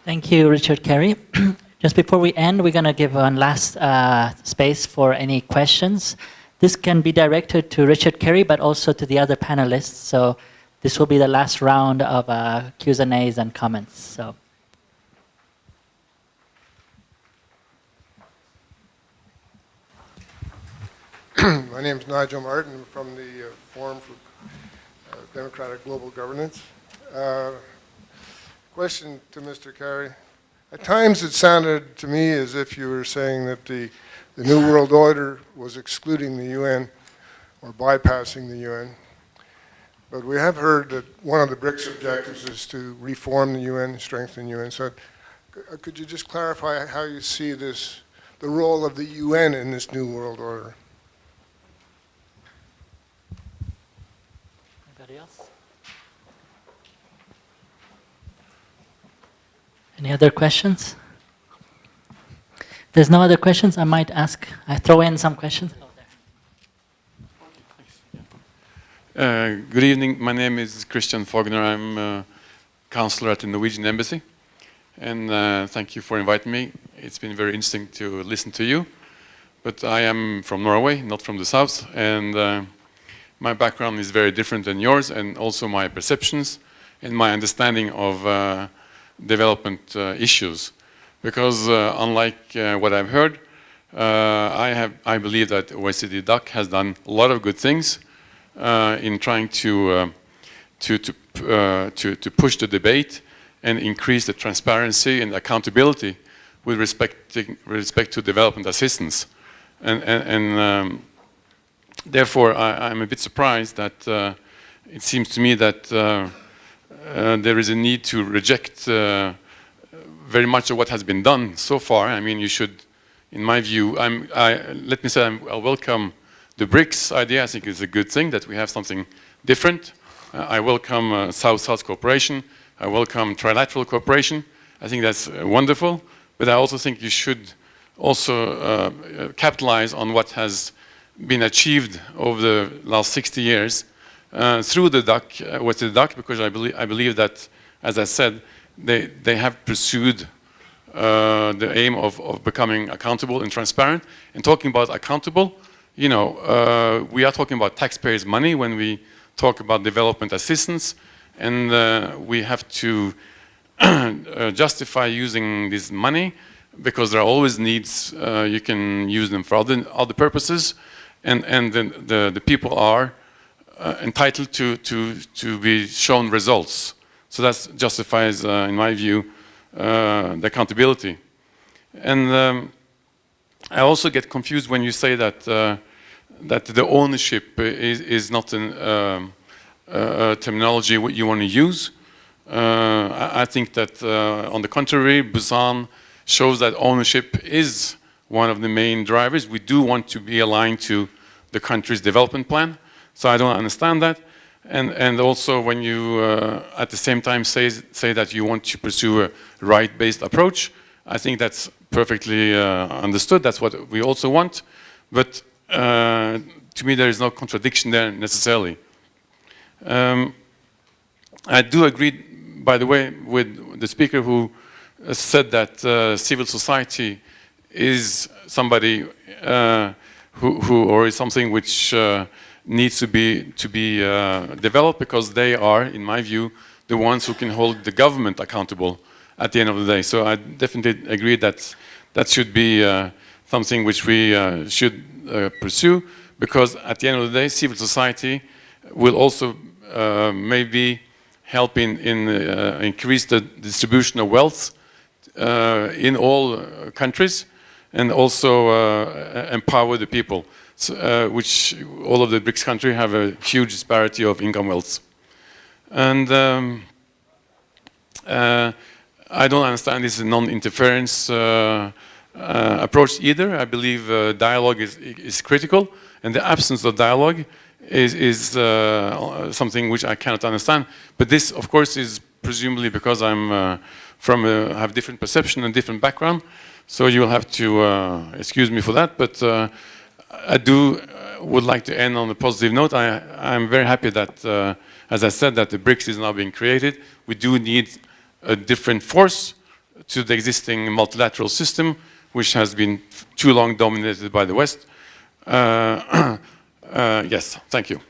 Thank you, Richard Carey. Just before we end, we're going to give one last space for any questions. This can be directed to Richard Carey, but also to the other panelists. So this will be the last round of Q&As and comments. So. My name is Nigel Martin from the Forum for Democratic Global Governance. Question to Mr. Carey. At times it sounded to me as if you were saying that the New World Order was excluding the UN or bypassing the UN. But we have heard that one of the BRICS objectives is to reform the UN, strengthen the UN. So could you just clarify how you see this, the role of the UN in this New World Order? Anybody else? Any other questions? If there's no other questions, I might ask, I throw in some questions. Good evening. My name is Christian Fogner. I'm a counselor at the Norwegian Embassy. And thank you for inviting me. It's been very interesting to listen to you. But I am from Norway, not from the south. And my background is very different than yours, and also my perceptions and my understanding of development issues. Because unlike what I've heard, I believe that OECD DAC has done a lot of good things in trying to push the debate and increase the transparency and accountability with respect to development assistance. And therefore, I'm a bit surprised that it seems to me that there is a need to reject very much of what has been done so far. I mean, you should, in my view, let me say I welcome the BRICS idea. I think it's a good thing that we have something different. I welcome South-South cooperation. I welcome trilateral cooperation. I think that's wonderful. But I also think you should also capitalize on what has been achieved over the last 60 years through the DAC, with the DAC, because I believe that, as I said, they have pursued the aim of becoming accountable and transparent. And talking about accountable, you know, we are talking about taxpayers' money when we talk about development assistance, and we have to justify using this money because there are always needs. You can use them for other purposes, and the people are entitled to be shown results. So that justifies, in my view, the accountability. And I also get confused when you say that that the ownership is not a terminology what you want to use. I think that, on the contrary, Busan shows that ownership is one of the main drivers. We do want to be aligned to the country's development plan. So I don't understand that. And also when you at the same time say that you want to pursue a right-based approach, I think that's perfectly understood. That's what we also want. But to me, there is no contradiction there necessarily. I do agree, by the way, with the speaker who said that civil society is somebody who or is something which needs to be developed, because they are, in my view, the ones who can hold the government accountable at the end of the day. So I definitely agree that that should be something which we should pursue, because at the end of the day, civil society will also maybe help in increase the distribution of wealth in all countries, and also empower the people. So, which all of the BRICS countries have a huge disparity of income wealth. And I don't understand this non-interference approach either. I believe dialogue is critical, and the absence of dialogue is something which I cannot understand. But this, of course, is presumably because I'm have different perception and different background. So you'll have to excuse me for that. But I would like to end on a positive note. I'm very happy that, as I said, that the BRICS is now being created. We do need a different force to the existing multilateral system, which has been too long dominated by the West. Yes, thank you.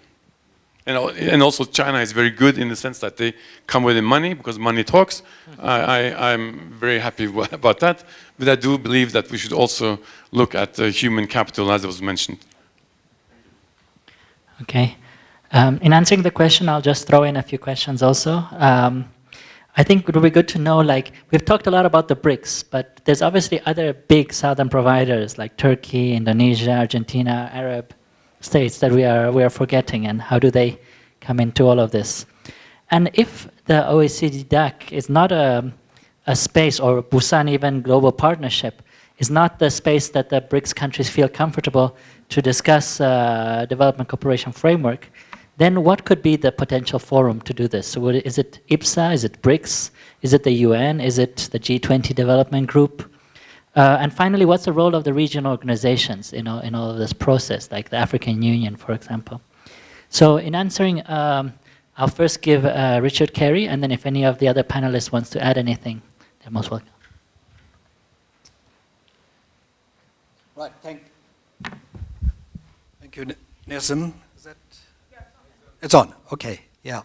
And also China is very good in the sense that they come with the money, because money talks. I'm very happy about that, but I do believe that we should also look at human capital, as was mentioned. Okay. In answering the question, I'll just throw in a few questions also. I think it would be good to know, like, we've talked a lot about the BRICS, but there's obviously other big southern providers like Turkey, Indonesia, Argentina, Arab states that we are forgetting, and how do they come into all of this? And if the OECD DAC is not a space, or Busan even global partnership, is not the space that the BRICS countries feel comfortable to discuss development cooperation framework, then what could be the potential forum to do this? So is it IPSA, is it BRICS, is it the UN, is it the G20 development group? And finally, what's the role of the regional organizations in all of this process, like the African Union, for example? So in answering, I'll first give Richard Carey, and then if any of the other panelists wants to add anything, they're most welcome. Right, thank you, Nessim. Is that? It's on, okay, yeah.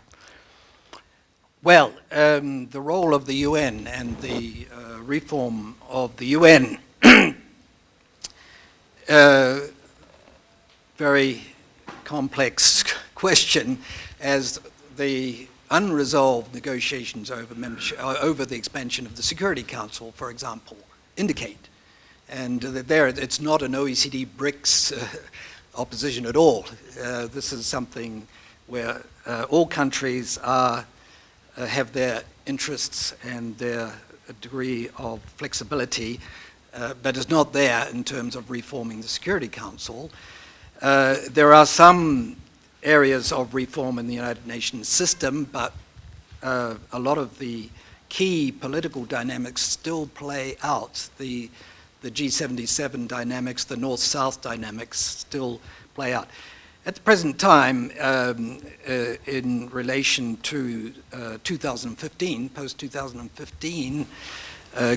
Well, the role of the UN and the reform of the UN, very complex question, as the unresolved negotiations over membership, over the expansion of the Security Council, for example, indicate. And there, it's not an OECD BRICS opposition at all. This is something where all countries have their interests and their degree of flexibility, but it's not there in terms of reforming the Security Council. There are some areas of reform in the United Nations system, but a lot of the key political dynamics still play out. The G77 dynamics, the North-South dynamics still play out. At the present time, in relation to 2015, post-2015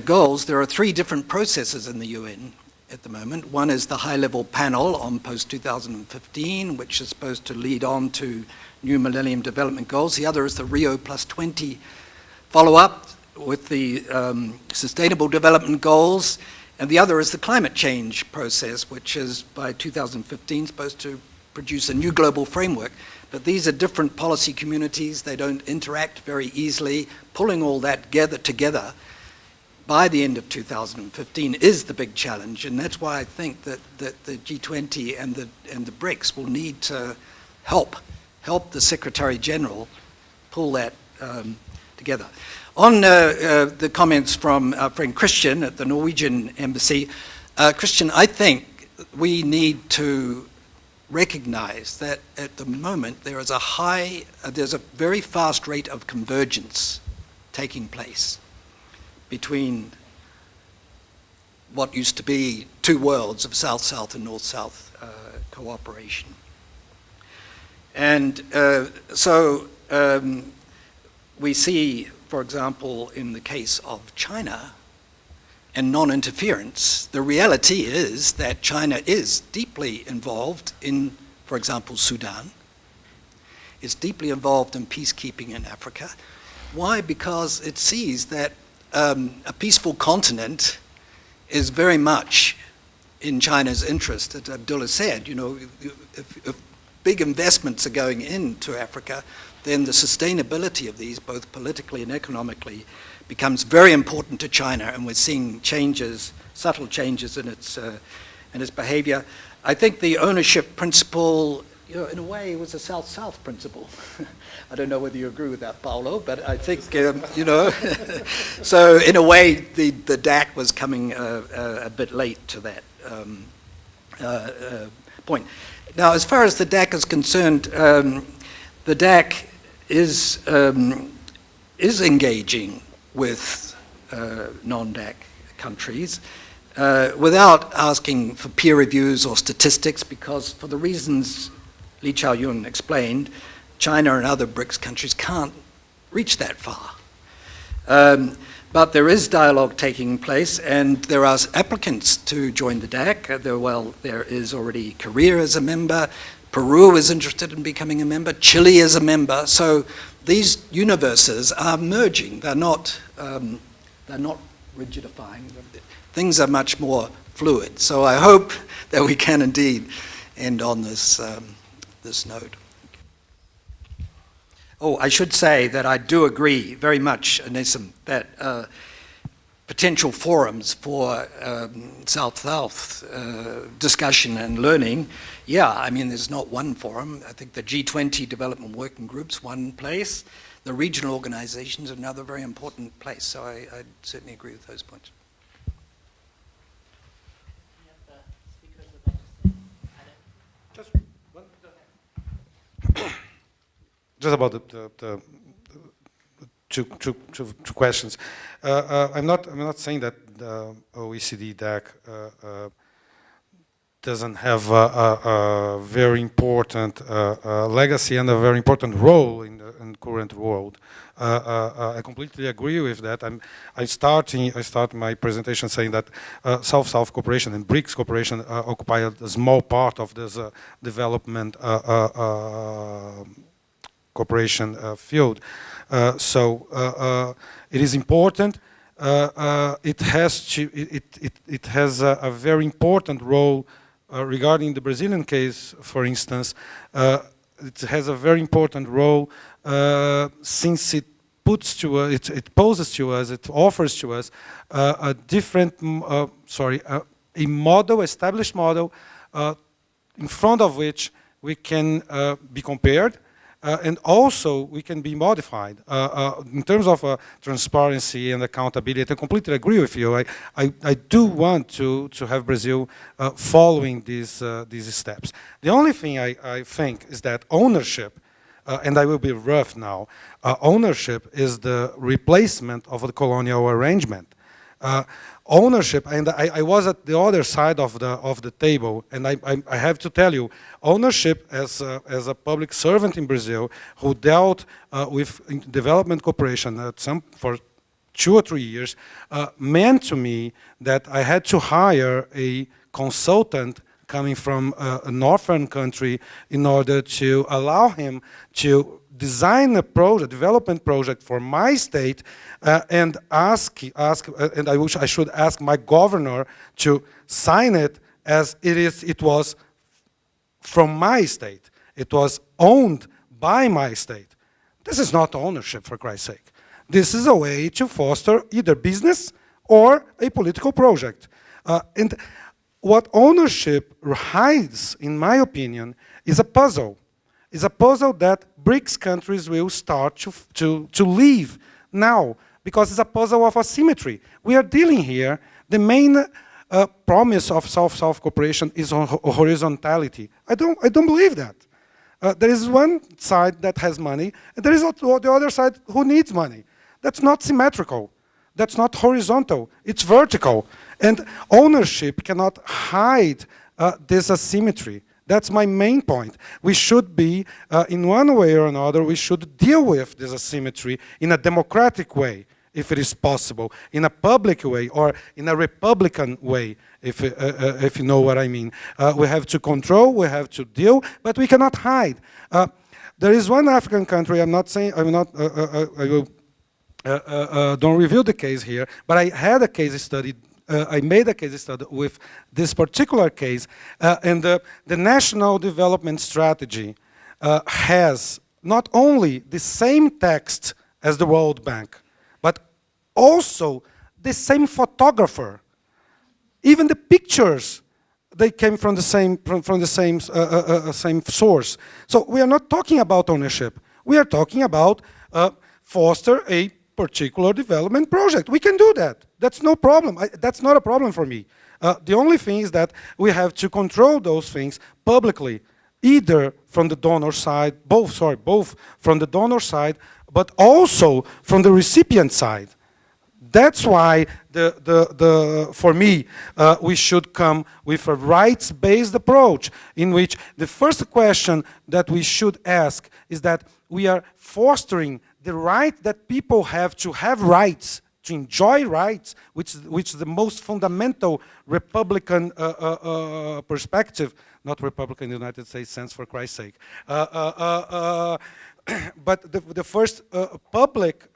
goals, there are three different processes in the UN at the moment. One is the high-level panel on post-2015, which is supposed to lead on to new Millennium Development Goals. The other is the Rio +20 follow-up with the Sustainable Development Goals. And the other is the climate change process, which is by 2015 supposed to produce a new global framework. But these are different policy communities. They don't interact very easily. Pulling all that together by the end of 2015 is the big challenge. And that's why I think that the G20 and the BRICS will need to help the Secretary General pull that together. On the comments from our friend Christian at the Norwegian Embassy, Christian, I think we need to recognize that at the moment there is there's a very fast rate of convergence taking place between what used to be two worlds of South-South and North-South cooperation. And so we see, for example, in the case of China and non-interference, the reality is that China is deeply involved in, for example, Sudan. It's deeply involved in peacekeeping in Africa. Why? Because it sees that a peaceful continent is very much in China's interest. As Abdullah said, you know, if big investments are going into Africa, then the sustainability of these, both politically and economically, becomes very important to China, and we're seeing changes, subtle changes in its behavior. I think the ownership principle, you know, in a way, was a South-South principle. I don't know whether you agree with that, Paolo, but I think, you know, so in a way, the DAC was coming a bit late to that point. Now, as far as the DAC is concerned, the DAC is engaging with non-DAC countries without asking for peer reviews or statistics, because for the reasons Lee Chao-yun explained, China and other BRICS countries can't reach that far. But there is dialogue taking place, and there are applicants to join the DAC. There is already Korea as a member, Peru is interested in becoming a member, Chile is a member. So these universes are merging. They're not rigidifying. Things are much more fluid. So I hope that we can indeed end on this note. Oh, I should say that I do agree very much, Anesim, that potential forums for South-South discussion and learning, yeah, I mean, there's not one forum. I think the G20 Development Working Group's one place. The regional organizations are another very important place. So I certainly agree with those points. Just about the two questions. I'm not saying that the OECD DAC doesn't have a very important legacy and a very important role in the current world. I completely agree with that. I start my presentation saying that South-South cooperation and BRICS cooperation occupy a small part of this development cooperation field. So it is important. It has a very important role regarding the Brazilian case, for instance. It has a very important role since it puts to us, it poses to us, it offers to us a different, a model, established model, in front of which we can be compared. And also, we can be modified. In terms of transparency and accountability, I completely agree with you. I do want to have Brazil following these steps. The only thing I think is that ownership, and I will be rough now, ownership is the replacement of the colonial arrangement. Ownership, and I was at the other side of the table, and I have to tell you, ownership as a public servant in Brazil who dealt with development cooperation for 2 or 3 years meant to me that I had to hire a consultant coming from a northern country in order to allow him to design a development project for my state, and and I wish I should ask my governor to sign it as it was from my state. It was owned by my state. This is not ownership, for Christ's sake. This is a way to foster either business or a political project. And what ownership hides, in my opinion, is a puzzle. It's a puzzle that BRICS countries will start to leave now, because it's a puzzle of asymmetry. We are dealing here, the main promise of South-South cooperation is on horizontality. I don't believe that. There is one side that has money, and there is the other side who needs money. That's not symmetrical. That's not horizontal. It's vertical. And ownership cannot hide this asymmetry. That's my main point. We should be, in one way or another, we should deal with this asymmetry in a democratic way, if it is possible, in a public way or in a Republican way, if you know what I mean. We have to control, we have to deal, but we cannot hide. There is one African country, I'm not saying, I will don't reveal the case here, but I had a case study. I made a case study with this particular case, and the National Development Strategy has not only the same text as the World Bank, but also the same photographer. Even the pictures, they came from the same source. So we are not talking about ownership. We are talking about foster a particular development project. We can do that. That's no problem. That's not a problem for me. The only thing is that we have to control those things publicly, either from the donor side, both from the donor side, but also from the recipient side. That's why for me, we should come with a rights-based approach in which the first question that we should ask is that we are fostering the right that people have to have rights to enjoy rights, which is the most fundamental Republican perspective, not Republican in the United States sense, for Christ's sake. But the first public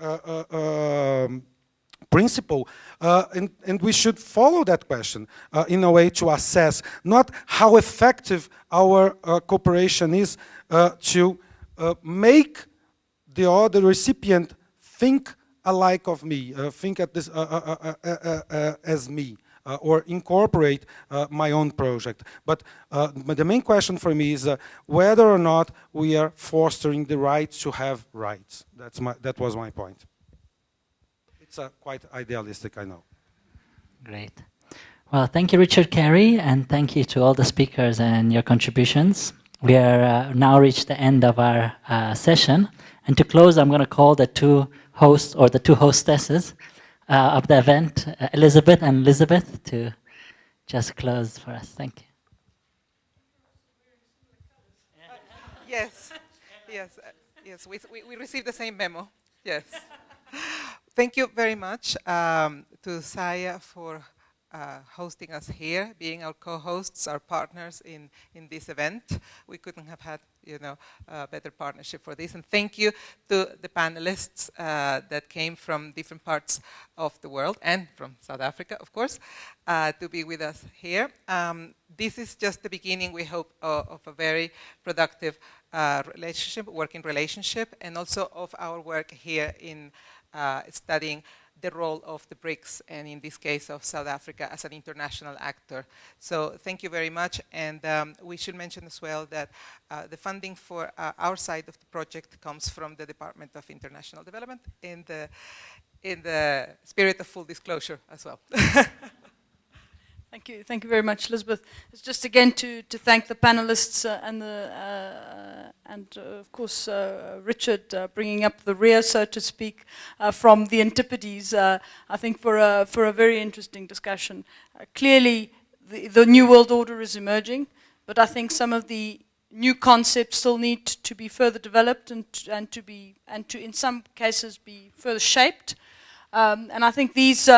principle, and we should follow that question in a way to assess not how effective our cooperation is to make the other recipient think alike of me, think at this as me, or incorporate my own project. But the main question for me is whether or not we are fostering the right to have rights. That was my point. It's quite idealistic, I know. Great. Well, thank you, Richard Carey, and thank you to all the speakers and your contributions. We are now reached the end of our session. And to close, I'm going to call the two hosts, or the two hostesses of the event, Elizabeth and Elizabeth, to just close for us. Thank you. Yes, yes, we received the same memo, yes. Thank you very much to SAIIA for hosting us here, being our co-hosts, our partners in this event. We couldn't have had, a better partnership for this. And thank you to the panelists that came from different parts of the world and from South Africa, of course, to be with us here. This is just the beginning, we hope, of a very productive working relationship, and also of our work here in studying the role of the BRICS, and in this case of South Africa as an international actor. So thank you very much, and we should mention as well that the funding for our side of the project comes from the Department of International Development in the spirit of full disclosure as well. Thank you very much, Elizabeth. It's just again to thank the panelists and of course Richard bringing up the rear, so to speak, from the antipodes. I think for a very interesting discussion. Clearly, the new world order is emerging, but I think some of the new concepts still need to be further developed and to in some cases be further shaped. And I think this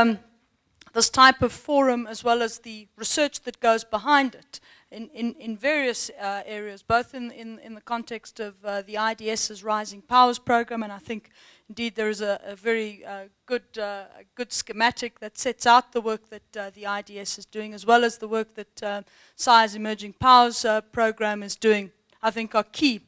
type of forum, as well as the research that goes behind it in various areas, both in the context of the IDS's Rising Powers program, and I think indeed there is a very good schematic that sets out the work that the IDS is doing, as well as the work that SAIIA's Emerging Powers program is doing, I think are key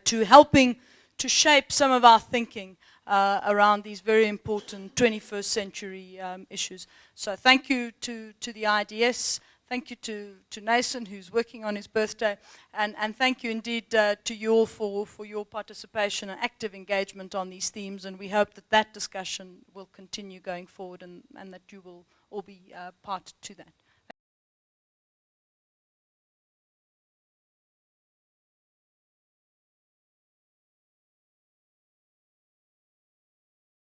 to helping to shape some of our thinking around these very important 21st century issues. So thank you to the IDS, thank you to Nathan, who's working on his birthday, and thank you indeed to you all for your participation and active engagement on these themes, and we hope that discussion will continue going forward, and that you will all be part to that.